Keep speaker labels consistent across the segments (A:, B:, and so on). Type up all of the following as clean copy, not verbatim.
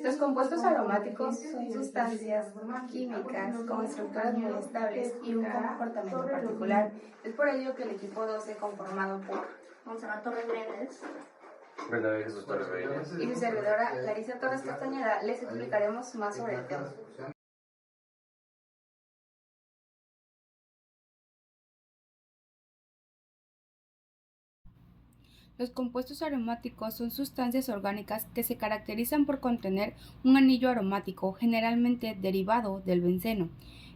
A: Los compuestos aromáticos son sustancias químicas con estructuras muy estables y un comportamiento particular. Es por ello que el equipo 12, conformado por
B: Montserrat Torres Brenes
A: y su servidora Larisa Torres Castañeda, les explicaremos más sobre el tema.
C: Los compuestos aromáticos son sustancias orgánicas que se caracterizan por contener un anillo aromático, generalmente derivado del benceno.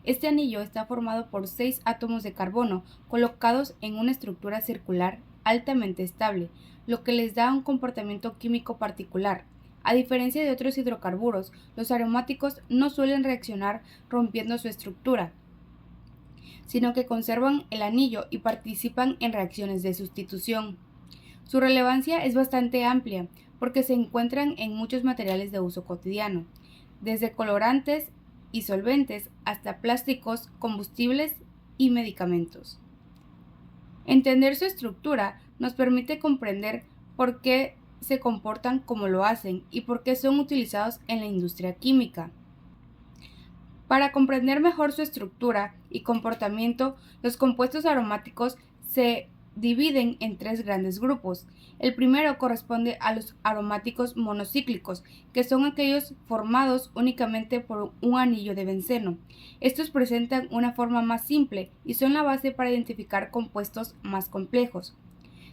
C: Este anillo está formado por 6 átomos de carbono colocados en una estructura circular altamente estable, lo que les da un comportamiento químico particular. A diferencia de otros hidrocarburos, los aromáticos no suelen reaccionar rompiendo su estructura, sino que conservan el anillo y participan en reacciones de sustitución. Su relevancia es bastante amplia porque se encuentran en muchos materiales de uso cotidiano, desde colorantes y solventes hasta plásticos, combustibles y medicamentos. Entender su estructura nos permite comprender por qué se comportan como lo hacen y por qué son utilizados en la industria química. Para comprender mejor su estructura y comportamiento, los compuestos aromáticos se dividen en 3 grandes grupos. El primero corresponde a los aromáticos monocíclicos, que son aquellos formados únicamente por un anillo de benceno. Estos presentan una forma más simple y son la base para identificar compuestos más complejos.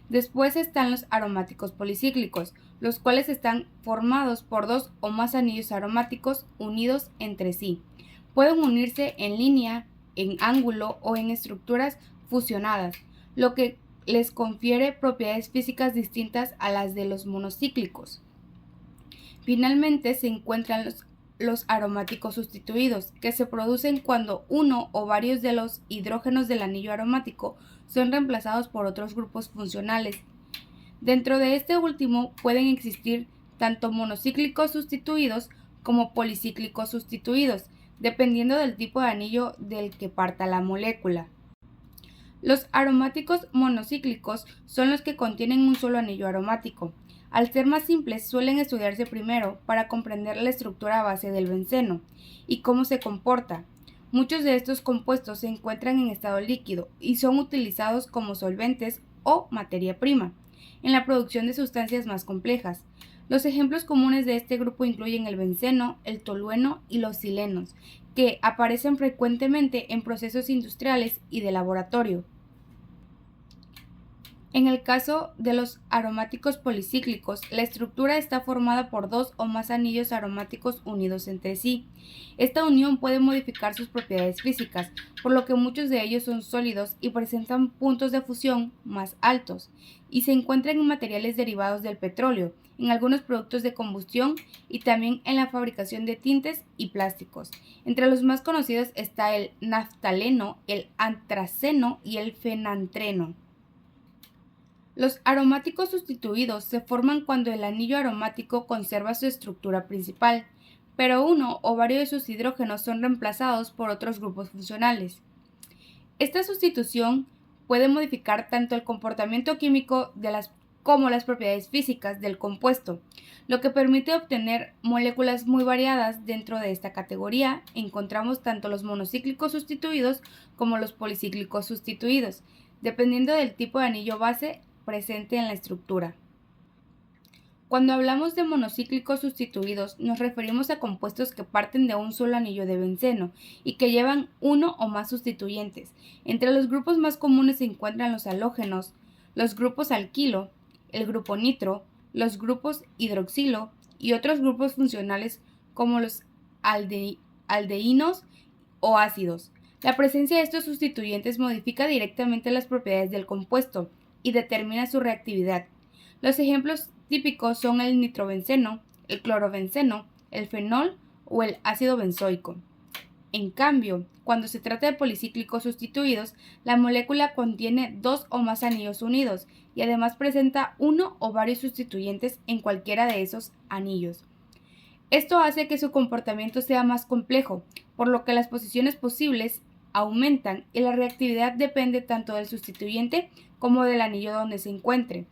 C: Después están los aromáticos policíclicos, los cuales están formados por 2 o más anillos aromáticos unidos entre sí. Pueden unirse en línea, en ángulo o en estructuras fusionadas, lo que les confiere propiedades físicas distintas a las de los monocíclicos. Finalmente se encuentran los aromáticos sustituidos, que se producen cuando uno o varios de los hidrógenos del anillo aromático son reemplazados por otros grupos funcionales. Dentro de este último pueden existir tanto monocíclicos sustituidos como policíclicos sustituidos, dependiendo del tipo de anillo del que parta la molécula. Los aromáticos monocíclicos son los que contienen un solo anillo aromático. Al ser más simples, suelen estudiarse primero para comprender la estructura base del benceno y cómo se comporta. Muchos de estos compuestos se encuentran en estado líquido y son utilizados como solventes o materia prima en la producción de sustancias más complejas. Los ejemplos comunes de este grupo incluyen el benceno, el tolueno y los silenos, que aparecen frecuentemente en procesos industriales y de laboratorio. En el caso de los aromáticos policíclicos, la estructura está formada por 2 o más anillos aromáticos unidos entre sí. Esta unión puede modificar sus propiedades físicas, por lo que muchos de ellos son sólidos y presentan puntos de fusión más altos, y se encuentran en materiales derivados del petróleo, en algunos productos de combustión y también en la fabricación de tintes y plásticos. Entre los más conocidos está el naftaleno, el antraceno y el fenantreno. Los aromáticos sustituidos se forman cuando el anillo aromático conserva su estructura principal, pero uno o varios de sus hidrógenos son reemplazados por otros grupos funcionales. Esta sustitución puede modificar tanto el comportamiento químico como las propiedades físicas del compuesto, lo que permite obtener moléculas muy variadas. Dentro de esta categoría encontramos tanto los monocíclicos sustituidos como los policíclicos sustituidos, dependiendo del tipo de anillo base presente en la estructura. Cuando hablamos de monocíclicos sustituidos, nos referimos a compuestos que parten de un solo anillo de benceno y que llevan uno o más sustituyentes. Entre los grupos más comunes se encuentran los halógenos, los grupos alquilo, el grupo nitro, los grupos hidroxilo y otros grupos funcionales como los aldeínos o ácidos. La presencia de estos sustituyentes modifica directamente las propiedades del compuesto y determina su reactividad. Los ejemplos típicos son el nitrobenceno, el clorobenceno, el fenol o el ácido benzoico. En cambio, cuando se trata de policíclicos sustituidos, la molécula contiene 2 o más anillos unidos y además presenta uno o varios sustituyentes en cualquiera de esos anillos. Esto hace que su comportamiento sea más complejo, por lo que las posiciones posibles aumentan y la reactividad depende tanto del sustituyente como del anillo donde se encuentre.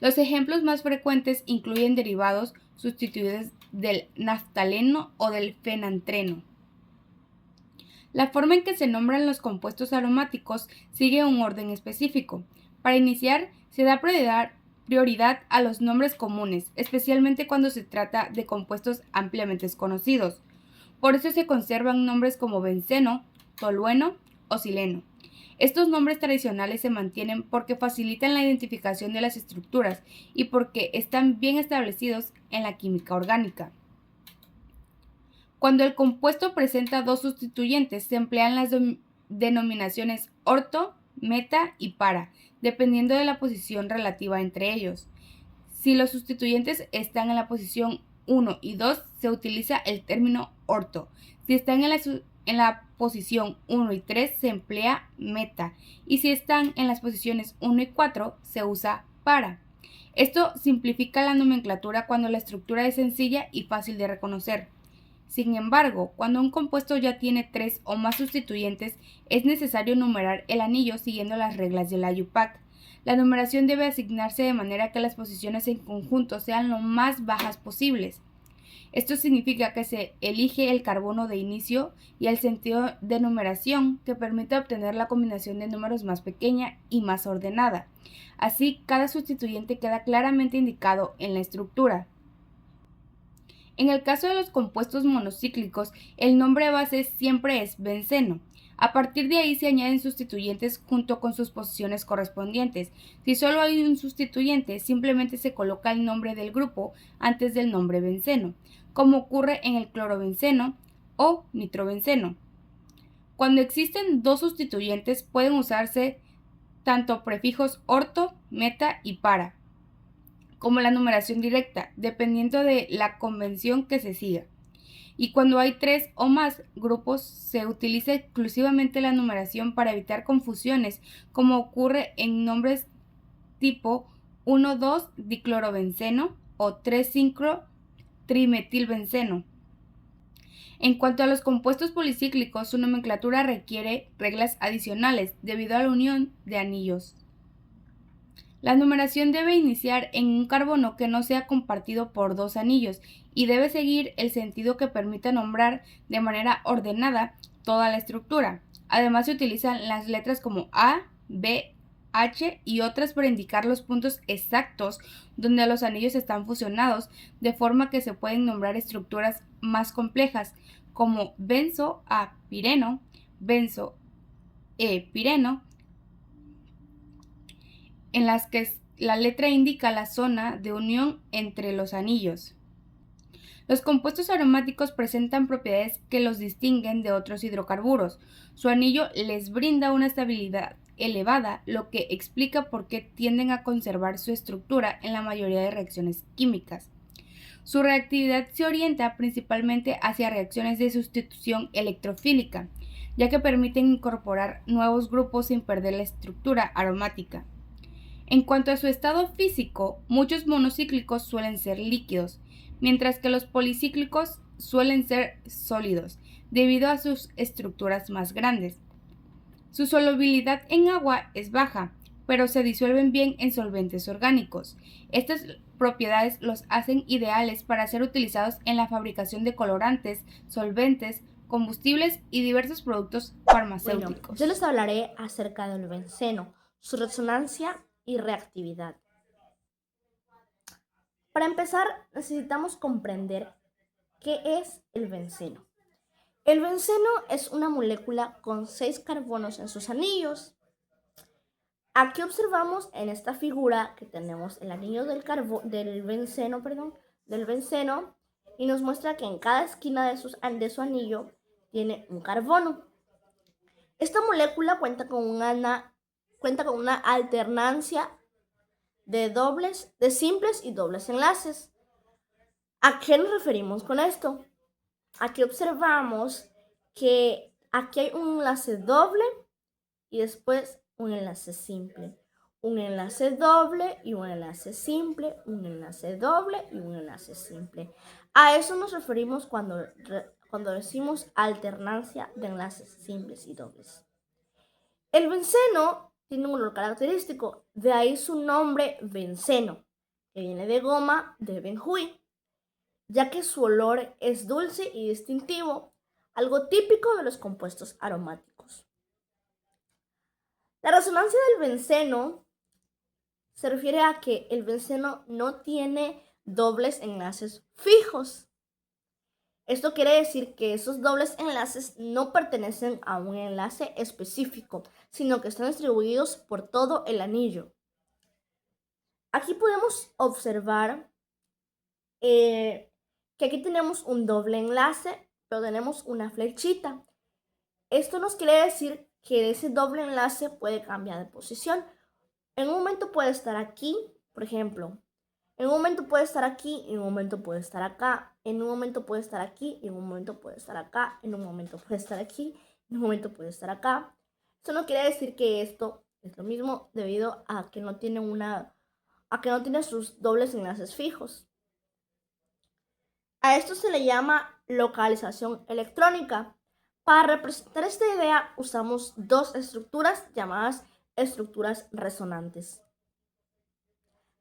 C: Los ejemplos más frecuentes incluyen derivados sustituidos del naftaleno o del fenantreno. La forma en que se nombran los compuestos aromáticos sigue un orden específico. Para iniciar, se da prioridad a los nombres comunes, especialmente cuando se trata de compuestos ampliamente desconocidos. Por eso se conservan nombres como benceno, tolueno o sileno. Estos nombres tradicionales se mantienen porque facilitan la identificación de las estructuras y porque están bien establecidos en la química orgánica. Cuando el compuesto presenta dos sustituyentes, se emplean las denominaciones orto, meta y para, dependiendo de la posición relativa entre ellos. Si los sustituyentes están en la posición 1 y 2, se utiliza el término orto. Si están en la posición 1 y 3, se emplea meta. Y si están en las posiciones 1 y 4, se usa para. Esto simplifica la nomenclatura cuando la estructura es sencilla y fácil de reconocer. Sin embargo, cuando un compuesto ya tiene 3 o más sustituyentes, es necesario numerar el anillo siguiendo las reglas de la IUPAC. La numeración debe asignarse de manera que las posiciones en conjunto sean lo más bajas posibles. Esto significa que se elige el carbono de inicio y el sentido de numeración que permite obtener la combinación de números más pequeña y más ordenada. Así, cada sustituyente queda claramente indicado en la estructura. En el caso de los compuestos monocíclicos, el nombre base siempre es benceno. A partir de ahí se añaden sustituyentes junto con sus posiciones correspondientes. Si solo hay un sustituyente, simplemente se coloca el nombre del grupo antes del nombre benceno, como ocurre en el clorobenceno o nitrobenceno. Cuando existen dos sustituyentes, pueden usarse tanto prefijos orto, meta y para, como la numeración directa, dependiendo de la convención que se siga. Y cuando hay 3 o más grupos, se utiliza exclusivamente la numeración para evitar confusiones, como ocurre en nombres tipo 1,2-diclorobenceno o 3,5-trimetilbenceno. En cuanto a los compuestos policíclicos, su nomenclatura requiere reglas adicionales debido a la unión de anillos. La numeración debe iniciar en un carbono que no sea compartido por dos anillos y debe seguir el sentido que permita nombrar de manera ordenada toda la estructura. Además, se utilizan las letras como A, B, H y otras para indicar los puntos exactos donde los anillos están fusionados, de forma que se pueden nombrar estructuras más complejas como benzo A pireno, benzo E pireno, en las que la letra indica la zona de unión entre los anillos. Los compuestos aromáticos presentan propiedades que los distinguen de otros hidrocarburos. Su anillo les brinda una estabilidad elevada, lo que explica por qué tienden a conservar su estructura en la mayoría de reacciones químicas. Su reactividad se orienta principalmente hacia reacciones de sustitución electrofílica, ya que permiten incorporar nuevos grupos sin perder la estructura aromática. En cuanto a su estado físico, muchos monocíclicos suelen ser líquidos, mientras que los policíclicos suelen ser sólidos, debido a sus estructuras más grandes. Su solubilidad en agua es baja, pero se disuelven bien en solventes orgánicos. Estas propiedades los hacen ideales para ser utilizados en la fabricación de colorantes, solventes, combustibles y diversos productos farmacéuticos.
B: Bueno, yo les hablaré acerca del benceno, su resonancia y reactividad. Para empezar, necesitamos comprender qué es el benceno. El benceno es una molécula con 6 carbonos en sus anillos. Aquí observamos en esta figura que tenemos el anillo del benceno, y nos muestra que en cada esquina de su anillo tiene un carbono. Esta molécula cuenta con una alternancia de simples y dobles enlaces. ¿A qué nos referimos con esto? Aquí observamos que aquí hay un enlace doble y después un enlace simple. Un enlace doble y un enlace simple, un enlace doble y un enlace simple. A eso nos referimos cuando decimos alternancia de enlaces simples y dobles. El benceno tiene un olor característico, de ahí su nombre benceno, que viene de goma de Benjuí. ya que su olor es dulce y distintivo, algo típico de los compuestos aromáticos. La resonancia del benceno se refiere a que el benceno no tiene dobles enlaces fijos. Esto quiere decir que esos dobles enlaces no pertenecen a un enlace específico, sino que están distribuidos por todo el anillo. Aquí podemos observar que aquí tenemos un doble enlace, pero tenemos una flechita. Esto nos quiere decir que ese doble enlace puede cambiar de posición. En un momento puede estar aquí, por ejemplo. En un momento puede estar aquí, en un momento puede estar acá, en un momento puede estar aquí, en un momento puede estar acá, en un momento puede estar aquí, en un momento puede estar acá. Eso no quiere decir que esto es lo mismo debido a que no tiene sus dobles enlaces fijos. A esto se le llama localización electrónica. Para representar esta idea usamos dos estructuras llamadas estructuras resonantes.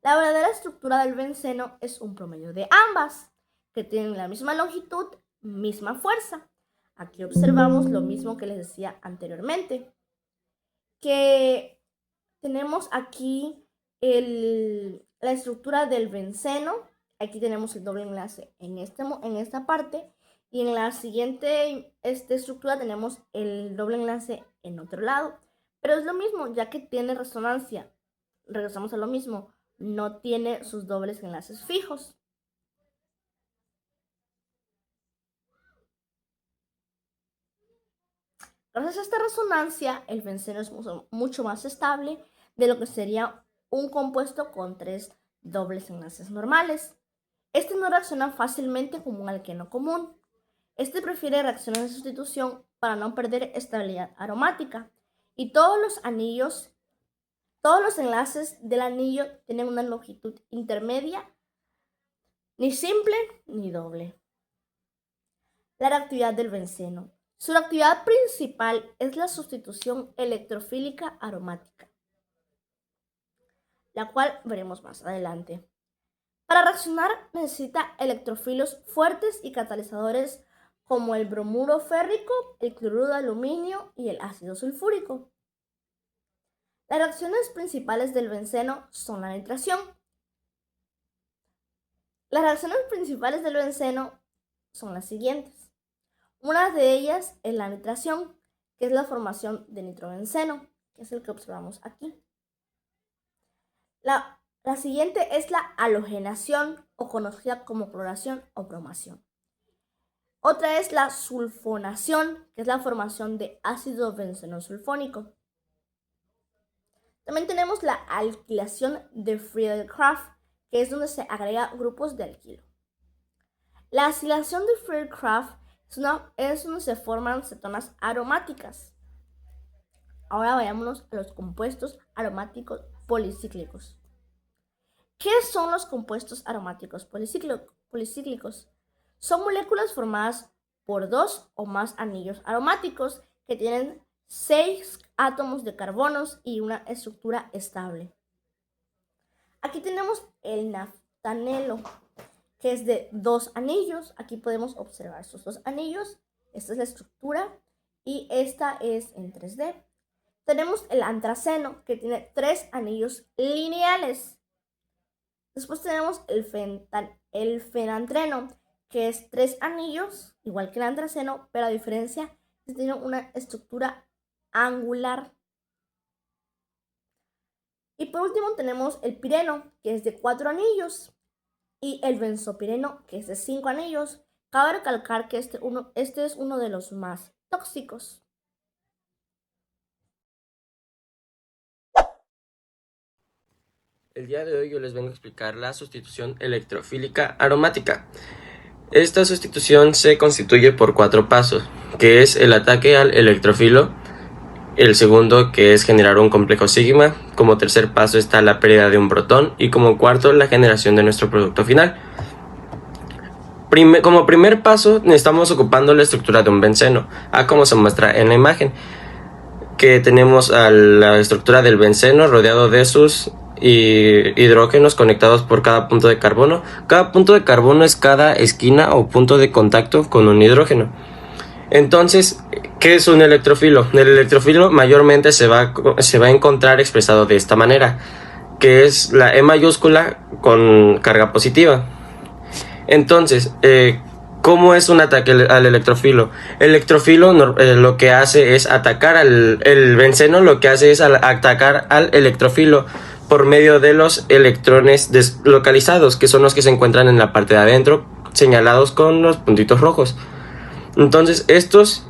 B: La verdadera estructura del benceno es un promedio de ambas, que tienen la misma longitud, misma fuerza. Aquí observamos lo mismo que les decía anteriormente, que tenemos aquí la estructura del benceno. Aquí tenemos el doble enlace en esta parte, y en la siguiente estructura tenemos el doble enlace en otro lado. Pero es lo mismo, ya que tiene resonancia. Regresamos a lo mismo. No tiene sus dobles enlaces fijos. Gracias a esta resonancia, el benceno es mucho más estable de lo que sería un compuesto con 3 dobles enlaces normales. Este no reacciona fácilmente como un alqueno común. Este prefiere reacciones de sustitución para no perder estabilidad aromática. Y todos los enlaces del anillo tienen una longitud intermedia, ni simple ni doble. La reactividad del benceno. Su reactividad principal es la sustitución electrofílica aromática, la cual veremos más adelante. Para reaccionar necesita electrofilos fuertes y catalizadores como el bromuro férrico, el cloruro de aluminio y el ácido sulfúrico. Las reacciones principales del benceno son la nitración. Las reacciones principales del benceno son las siguientes. Una de ellas es la nitración, que es la formación de nitrobenceno, que es el que observamos aquí. La siguiente es la halogenación, o conocida como cloración o bromación. Otra es la sulfonación, que es la formación de ácido benceno-sulfónico. También tenemos la alquilación de Friedel-Crafts, que es donde se agrega grupos de alquilo. La alquilación de Friedel-Crafts es donde se forman cetonas aromáticas. Ahora vayámonos a los compuestos aromáticos policíclicos. ¿Qué son los compuestos aromáticos policíclicos? Son moléculas formadas por 2 o más anillos aromáticos que tienen 6 átomos de carbonos y una estructura estable. Aquí tenemos el naftanelo, que es de 2 anillos. Aquí podemos observar estos 2 anillos. Esta es la estructura y esta es en 3D. Tenemos el antraceno, que tiene 3 anillos lineales. Después tenemos el fenantreno, que es 3 anillos, igual que el antraceno, pero a diferencia es que tiene una estructura angular. Y por último tenemos el pireno, que es de 4 anillos, y el benzopireno, que es de 5 anillos. Cabe recalcar que este es uno de los más tóxicos.
D: El día de hoy yo les vengo a explicar la sustitución electrofílica aromática. Esta sustitución se constituye por 4 pasos, que es el ataque al electrofilo, el segundo que es generar un complejo sigma, como tercer paso está la pérdida de un protón y como cuarto la generación de nuestro producto final. Como primer paso estamos ocupando la estructura de un benceno, como se muestra en la imagen, que tenemos a la estructura del benceno rodeado de sus y hidrógenos conectados por cada punto de carbono. Cada punto de carbono es cada esquina o punto de contacto con un hidrógeno. Entonces, ¿qué es un electrofilo? El electrofilo mayormente se va a encontrar expresado de esta manera, que es la E mayúscula con carga positiva. Entonces, ¿cómo es un ataque al electrofilo? El electrofilo lo que hace es atacar el benceno, lo que hace es atacar al electrofilo por medio de los electrones deslocalizados, que son los que se encuentran en la parte de adentro, señalados con los puntitos rojos. Entonces, estos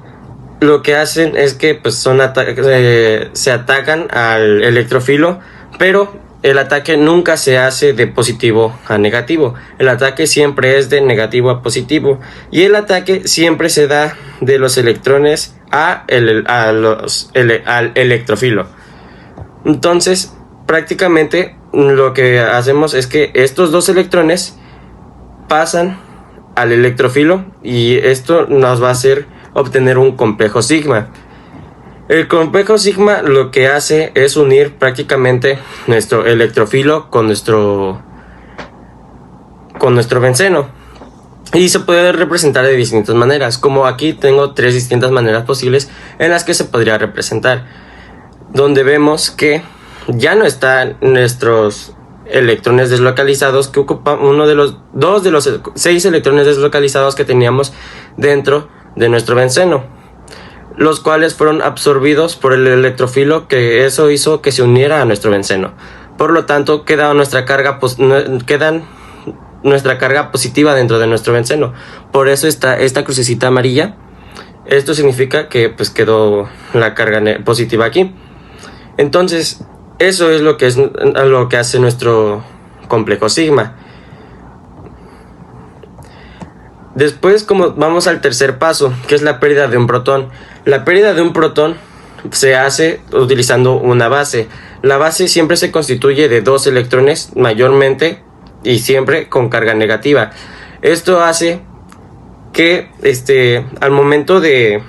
D: lo que hacen es que pues, se atacan al electrofilo, pero el ataque nunca se hace de positivo a negativo. El ataque siempre es de negativo a positivo. Y el ataque siempre se da de los electrones al electrofilo. Entonces, prácticamente lo que hacemos es que estos dos electrones pasan al electrofilo y esto nos va a hacer obtener un complejo sigma. El complejo sigma lo que hace es unir prácticamente nuestro electrofilo con nuestro benceno, y se puede representar de distintas maneras, como aquí tengo 3 distintas maneras posibles en las que se podría representar, donde vemos que ya no están nuestros electrones deslocalizados, que ocupan dos de los 6 electrones deslocalizados que teníamos dentro de nuestro benceno, los cuales fueron absorbidos por el electrofilo, que eso hizo que se uniera a nuestro benceno. Por lo tanto, queda nuestra carga positiva dentro de nuestro benceno. Por eso está esta crucecita amarilla. Esto significa que pues quedó la carga positiva aquí. Entonces, eso es lo que hace nuestro complejo sigma. Después, como vamos al tercer paso, que es la pérdida de un protón. La pérdida de un protón se hace utilizando una base. La base siempre se constituye de 2 electrones, mayormente y siempre con carga negativa. Esto hace que al momento de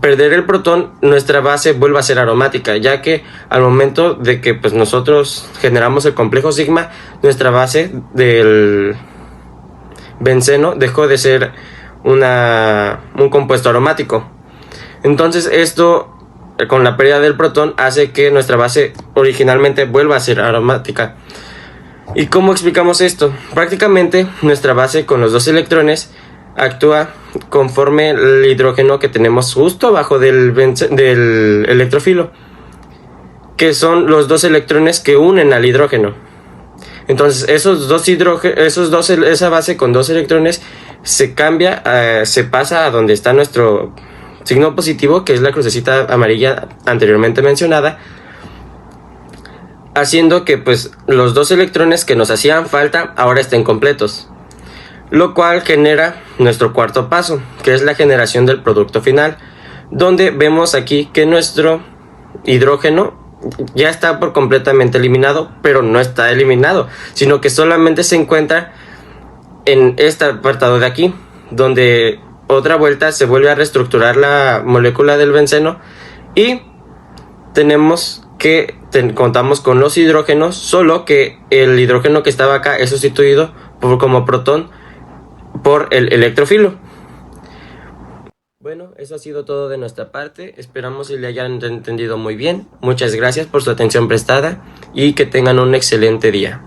D: perder el protón, nuestra base vuelve a ser aromática, ya que al momento de que pues, nosotros generamos el complejo sigma, nuestra base del benceno dejó de ser un compuesto aromático. Entonces esto, con la pérdida del protón, hace que nuestra base originalmente vuelva a ser aromática. ¿Y cómo explicamos esto? Prácticamente nuestra base con los 2 electrones actúa conforme el hidrógeno que tenemos justo abajo del electrofilo, que son los 2 electrones que unen al hidrógeno. Entonces esa base con 2 electrones se cambia, se pasa a donde está nuestro signo positivo, que es la crucecita amarilla anteriormente mencionada, haciendo que pues los 2 electrones que nos hacían falta ahora estén completos, lo cual genera nuestro cuarto paso, que es la generación del producto final, donde vemos aquí que nuestro hidrógeno ya está por completamente eliminado, pero no está eliminado, sino que solamente se encuentra en este apartado de aquí, donde otra vuelta se vuelve a reestructurar la molécula del benceno y tenemos que contamos con los hidrógenos, solo que el hidrógeno que estaba acá es sustituido como protón por el electrofilo. Bueno, eso ha sido todo de nuestra parte. Esperamos que le hayan entendido muy bien. Muchas gracias por su atención prestada y que tengan un excelente día.